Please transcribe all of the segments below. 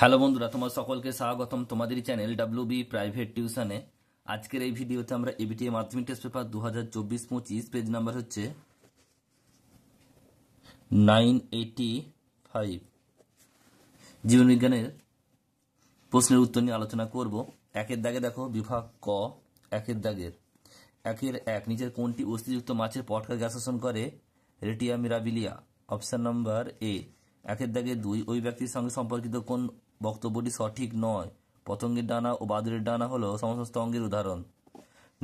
Hello বন্ধুরা, তোমার সকলকে স্বাগতম তোমাদের চ্যানেল ডাব্লিউবি প্রাইভেট টিউশনে। আজকের এই ভিডিওতে আমরা এবিটিএ মাধ্যমিক টেস্ট পেপার 2024-25 পেজ নাম্বার হচ্ছে 985 জীবনবিজ্ঞানের প্রশ্নের উত্তর নিয়ে আলোচনা করব। একের দাগে দেখো বিভাগ ক, একের দাগের একের এক, নিচের কোনটি অস্থিযুক্ত মাছের পটকা গ্যাস শোষণ করে? রেটিয়া মিরাবিলিয়া, অপশন নাম্বার এ। একের দাগে দুই, ওই ব্যক্তির সঙ্গে সম্পর্কিত কোন বক্তব্যটি সঠিক নয়? পতঙ্গের ডানা ও বাদুড়ের ডানা হলো সমস্ত অঙ্গের উদাহরণ।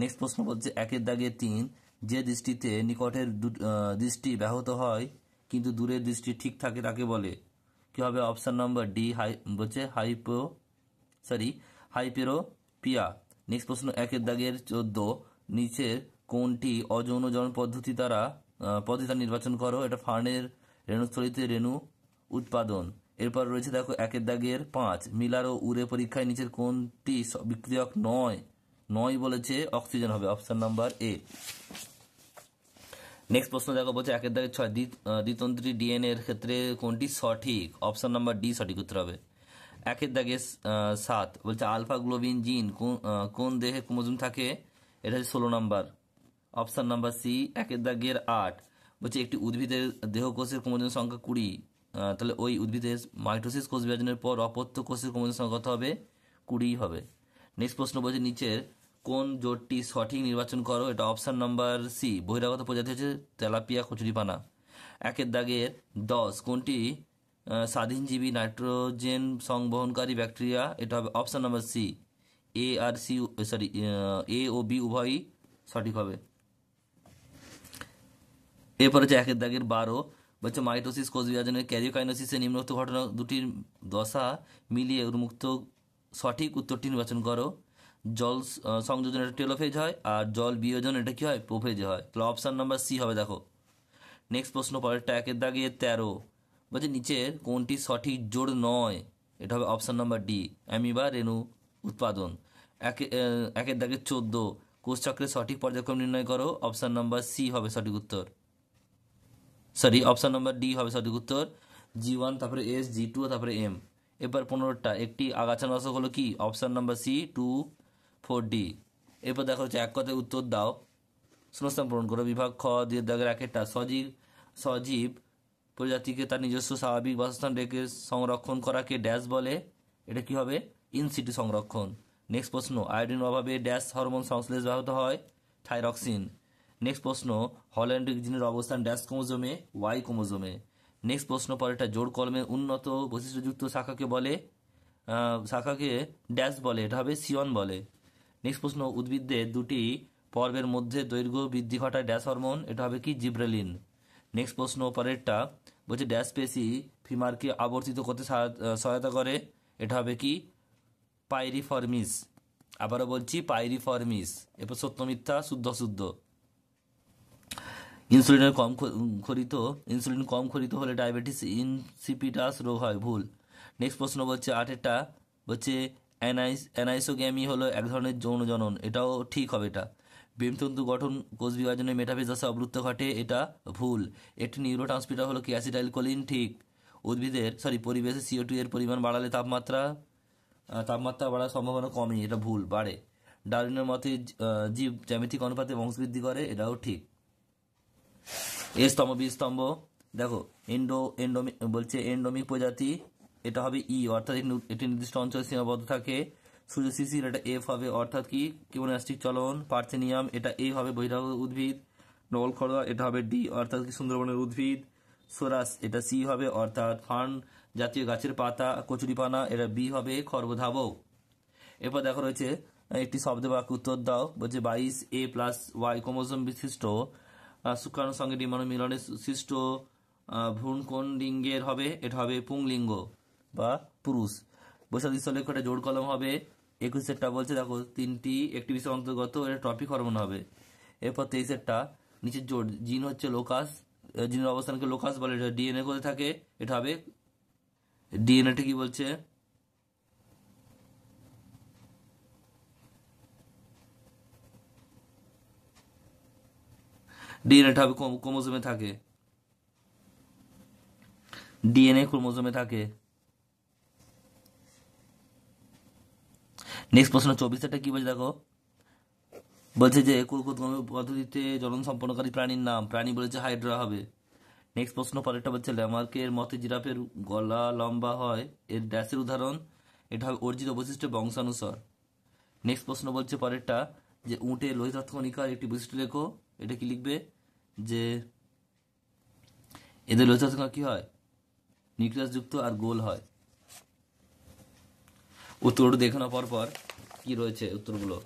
নেক্সট প্রশ্ন বলছে একের দাগে তিন, যে দৃষ্টিতে নিকটের দৃষ্টি ব্যাহত হয় কিন্তু দূরের দৃষ্টি ঠিক থাকে তাকে বলে কি হবে? অপশন নাম্বার ডি, বলছে হাইপেরোপিয়া। নেক্সট প্রশ্ন একের দাগের 14, নিচের কোনটি অযৌন জনন পদ্ধতি দ্বারা নির্বাচন করো? এটা ফার্নের রেণুস্থলিতে রেণু উৎপাদন। এরপর রয়েছে দেখো একের দাগের 5, মিলার ও উরে পরীক্ষায় নিচের কোনটি বিক্রিয়ক নয় বলেছে? অক্সিজেন হবে, অপশন নাম্বার এ। নেক্সট প্রশ্ন দেখো বলছে একের দাগের 6, দ্বিতন্ত্রী ডিএনএ এর ক্ষেত্রে কোনটি সঠিক? অপশন নাম্বার ডি সঠিক উত্তর হবে। একের দাগে 7 বলছে আলফা গ্লোবিন জিন কোন দেহে ক্রোমোজোম থাকে? এটা হচ্ছে 16 নাম্বার, অপশন নাম্বার সি। একের দাগের 8 বলছে একটি উদ্ভিদের দেহকোষের ক্রোমোজোম সংখ্যা 20, তাহলে ওই উদ্ভিদের মাইটোসিস কোষ বিভাজনের পর অপত্য কোষের ক্রোমোজোম সংখ্যা কত হবে? 20 হবে। নেক্সট প্রশ্ন বলছে নিচের কোন জোটটি সঠিক নির্বাচন করো? এটা অপশন নাম্বার সি, বহিরাগত প্রজাতি হচ্ছে তেলাপিয়া কচুরিপানা। একের দাগের 10, কোনটি স্বাধীনজীবী নাইট্রোজেন সংবহনকারী ব্যাকটেরিয়া? এটা হবে অপশন নাম্বার সি, এ ও বি উভয়ই সঠিক হবে। এরপর হচ্ছে একের দাগের 12 বলছে মাইটোসিস কোষ বিভাজনের ক্যারিওকাইনেসিসের নিম্নোক্ত ঘটনা দুটির দশা মিলিয়ে উন্মুক্ত সঠিক উত্তরটি নির্বাচন করো। জল সংযোজন এটা টেলোফেজ হয়, আর জল বিয়োজন এটা কি হয়? প্রোফেজ হয়। তাহলে অপশন নাম্বার সি হবে। দেখো নেক্সট প্রশ্ন পরেরটা একের দাগে 13 বলছে নিচের কোনটি সঠিক জোড় নয়? এটা হবে অপশন নাম্বার ডি, অ্যামিবা রেণু উৎপাদন। একের দাগে 14, কোষচক্রের সঠিক পর্যায়ক্রম নির্ণয় করো। অপশন নাম্বার সি হবে সঠিক উত্তর, অপশন নাম্বার ডি হবে সঠিক উত্তর। G1, তারপরে S, G2, তারপরে M। এরপর 15টা একটি আগাছানাশক হলো কি? Option number C, 2, 4D। এরপর দেখো হচ্ছে এক কথায় উত্তর দাও, শূন্যস্থান পূরণ করো। বিভাগ খ, দিয়ে দাগের একটা সজীব প্রজাতিকে তার নিজস্ব স্বাভাবিক বাসস্থান রেখে সংরক্ষণ করাকে ড্যাশ বলে? এটা কি হবে? ইনসিটু সংরক্ষণ। নেক্সট প্রশ্ন আয়োডিন অভাবে ড্যাশ হরমোন সংশ্লেষ ব্যাহত হয়? থাইরক্সিন। নেক্সট প্রশ্ন হল্যান্ডিক জিনের অবস্থান ড্যাশ ক্রোমোজোমে? ওয়াই ক্রোমোজোমে। নেক্সট প্রশ্ন পরেরটা জোড় কলমের উন্নত বৈশিষ্ট্যযুক্ত শাখাকে বলে? শাখাকে ড্যাশ বলে? এটা হবে সিয়ন বলে। নেক্সট প্রশ্ন উদ্ভিদদের দুটি পর্বের মধ্যে দৈর্ঘ্য বৃদ্ধি ঘটায় ড্যাশ হরমোন? এটা হবে কি? জিব্রেলিন। নেক্সট প্রশ্ন পরেরটা বলছে ড্যাশ পেশি ফিমারকে আবর্তিত করতে সহায়তা করে? এটা হবে কি? পাইরিফর্মিস। আবারও বলছি পাইরিফর্মিস। এরপর সত্য মিথ্যা, শুদ্ধ শুদ্ধ। ইনসুলিন কম খরিত হলে ডায়াবেটিস ইনসিপিটাস রোগ হয়? ভুল। নেক্সট প্রশ্ন বলছে 8টা বলছে অ্যানাইসোগ্যামি হলো এক ধরনের যৌন জনন? এটাও ঠিক হবে। এটা বৃমতন্তু গঠন কোষ বিভাজনে মেটাফেজ দশা অবলুপ্ত ঘটে? এটা ভুল। একটি নিউরোট্রান্সমিটার হলো কি? অ্যাসিটাইলকোলিন। ঠিক। পরিবেশে CO2 এর পরিমাণ বাড়ালে তাপমাত্রা বাড়ার সম্ভাবনা কমে? এটা ভুল, বাড়ে। ডারউইনের মতে জীব জ্যামিতিক অনুপাতে বংশবৃদ্ধি করে? এটাও ঠিক। এ স্তম্ভ বি স্তম্ভ দেখো বলছে এন্ডোমিক প্রজাতি, এটা হবে ই, অর্থাৎ এটি নির্দিষ্ট অঞ্চলে সীমাবদ্ধ থাকে। সুজোসিসির এটা এফ হবে, অর্থাৎ কি? কিউমোনাস্টিক চলন। পার্থেনিয়াম এটা এ হবে, বহিরাগত উদ্ভিদ। নলখড়ুয়া এটা হবে ডি, অর্থাৎ কি? সুন্দরবনের উদ্ভিদ। সোরাস এটা সি হবে, অর্থাৎ ফার্ন জাতীয় গাছের পাতা। কচুরিপানা এটা বি হবে, খর্বধাবক। এরপর দেখো রয়েছে একটি শব্দ বাক্য উত্তর দাও। বলছে 22A+Y ক্রোমোজোম বিশিষ্ট শুক্রাণুর সঙ্গে ডিম্বাণু মিলনে সৃষ্ট ভ্রূণ কোন লিঙ্গের হবে? এটা হবে পুংলিঙ্গ বা পুরুষ। বৈশাখ এটা জোড় কলম হবে। 21টা বলছে দেখো তিনটি একটি বিষয় অন্তর্গত, এটা টপিক হরমোন হবে। এরপর 23টা নিচের জোড় জিন হচ্ছে লোকাস, জিনের অবস্থানকে লোকাস বলে। এটা ডিএনএ করে থাকে? এটা হবে ডিএনএটা কি বলছে? ডিএনএটা হবে ক্রোমোজোমে থাকে। ডিএনএ ক্রোমোজোমে থাকে। নেক্সট প্রশ্ন 24টা কি বলছে দেখো, বলছে যে কুলকুদগম পদ্ধতিতে জনন সম্পন্নকারী প্রাণীর নাম, প্রাণী বলেছে হাইড্রা হবে। নেক্সট প্রশ্ন পরেরটা বলছে ল্যামার্কের মতে জিরাফের গলা লম্বা হয়, এর ড্যাশের উদাহরণ, এটা হবে অর্জিত বৈশিষ্ট্য বংশানুসার। নেক্সট প্রশ্ন বলছে পরেরটা যে উটের লোহিতাক্ত কণিকার একটি বৈশিষ্ট্য লেখো, এটা কি লিখবে যে এদের লোহিতাক্ত কণিকা কি হয়, নিউক্লিয়াস যুক্ত আর গোল হয়। উত্তরগুলো দেখে নাও পর পর কি রয়েছে উত্তরগুলো।